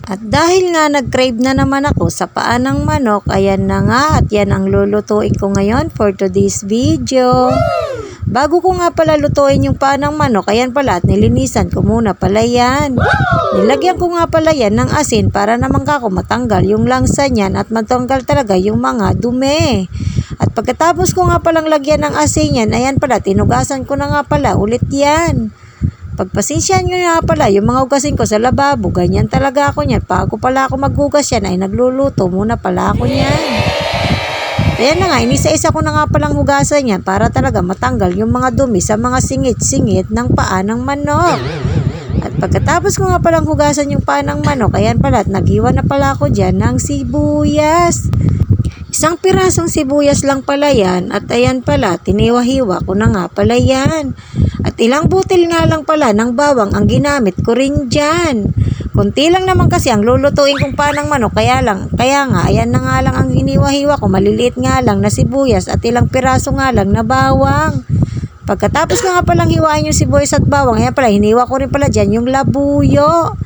At dahil nga nag-crave na naman ako sa paa ng manok, ayan na nga at yan ang lulutuin ko ngayon for today's video. Bago ko nga pala lutuin yung paa ng manok, ayan pala at nilinisan ko muna pala yan. Nilagyan ko nga pala yan ng asin para naman kako matanggal yung langsa niyan at matanggal talaga yung mga dumi. At pagkatapos ko nga palang lagyan ng asin yan, ayan pala tinugasan ko na nga pala ulit yan. Pagpasensyahan nyo nga pala, yung mga hugasin ko sa lababo, ganyan talaga ako niyan. Bago pala ako maghugas yan, ay nagluluto muna pala ako niyan. Ayan na nga, inisa-isa ko na nga palang hugasan yan para talaga matanggal yung mga dumi sa mga singit-singit ng paa ng manok. At pagkatapos ko nga palang hugasan yung paa ng manok, ayan pala at naghiwa na pala ako dyan ng sibuyas. Isang pirasong sibuyas lang pala yan at ayan pala, tiniwa-hiwa ko na nga pala yan. At ilang butil nga lang pala ng bawang ang ginamit ko rin dyan. Kunti lang naman kasi ang lulutuin kong paa ng manok, kaya nga, ayan na nga lang ang hiniwa-hiwa ko, maliliit nga lang na sibuyas at ilang piraso nga lang na bawang. Pagkatapos ko nga palang hiwain yung sibuyas at bawang, ayan pala, hiniwa ko rin pala dyan yung labuyo.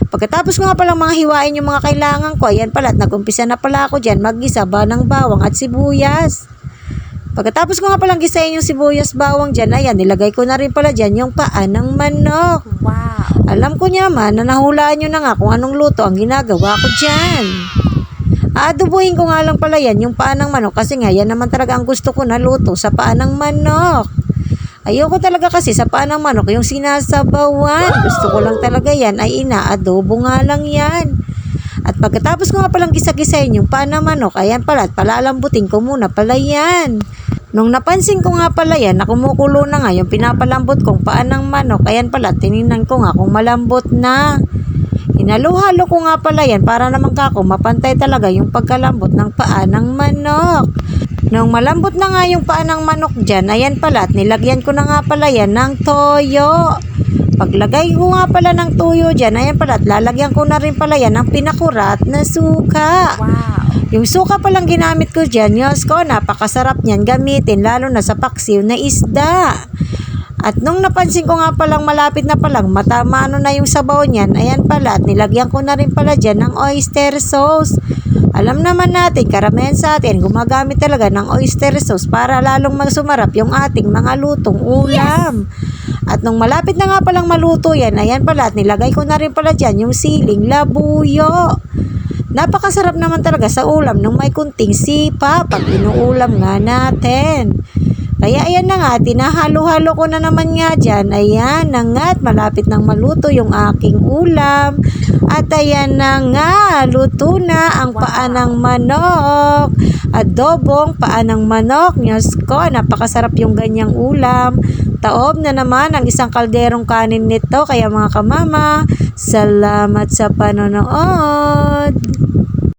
Pagkatapos ko nga palang mga hiwain yung mga kailangan ko, ayan pala at nagumpisa na pala ako dyan mag-gisa ba ng bawang at sibuyas. Pagkatapos ko nga palang gisahin yung sibuyas bawang dyan, ayan, nilagay ko na rin pala dyan yung paa ng manok. Wow! Alam ko naman na nahulaan nyo na nga kung anong luto ang ginagawa ko dyan. Aadobuhin ko nga lang pala yan yung paa ng manok kasi nga yan naman talaga ang gusto ko na luto sa paa ng manok. Ayoko talaga kasi sa paa ng manok yung sinasabawan. Gusto ko lang talaga yan ay inaadobo nga lang yan. At pagkatapos ko nga palang gisa-gisahin yung paa ng manok, ayan pala at palalambutin ko muna pala yan. Nung napansin ko nga pala yan na kumukulo na nga yung pinapalambot kong paa ng manok, ayan pala tinignan ko nga kung malambot na. Hinalo-halo ko nga pala yan para naman kako mapantay talaga yung pagkalambot ng paa ng manok. Nung malambot na nga yung paa ng manok dyan, ayan pala at nilagyan ko na nga pala yan ng toyo. Paglagay ko nga pala ng toyo dyan, ayan pala at lalagyan ko na rin pala yan ng pinakurat na suka. Wow! Yung suka palang ginamit ko dyan, Diyos ko, napakasarap niyan gamitin, lalo na sa paksiw na isda. At nung napansin ko nga palang malapit na palang matamano na yung sabaw niyan, ayan pala at nilagyan ko na rin pala dyan ng oyster sauce. Alam naman natin, karamihan sa atin, gumagamit talaga ng oyster sauce para lalong sumarap yung ating mga lutong ulam. At nung malapit na nga palang maluto yan, ayan pala at nilagay ko na rin pala dyan yung siling labuyo. Napakasarap naman talaga sa ulam nung may kunting sipa pag inuulam nga natin. Kaya ayan na nga, tinahalo-halo ko na naman nga dyan. Ayan na nga at malapit nang maluto yung aking ulam. At ayan na nga, luto na ang paa ng manok. Adobong paa ng manok. Diyos ko, napakasarap yung ganyang ulam. Taob na naman ang isang kalderong kanin nito. Kaya mga kamama, salamat sa panonood.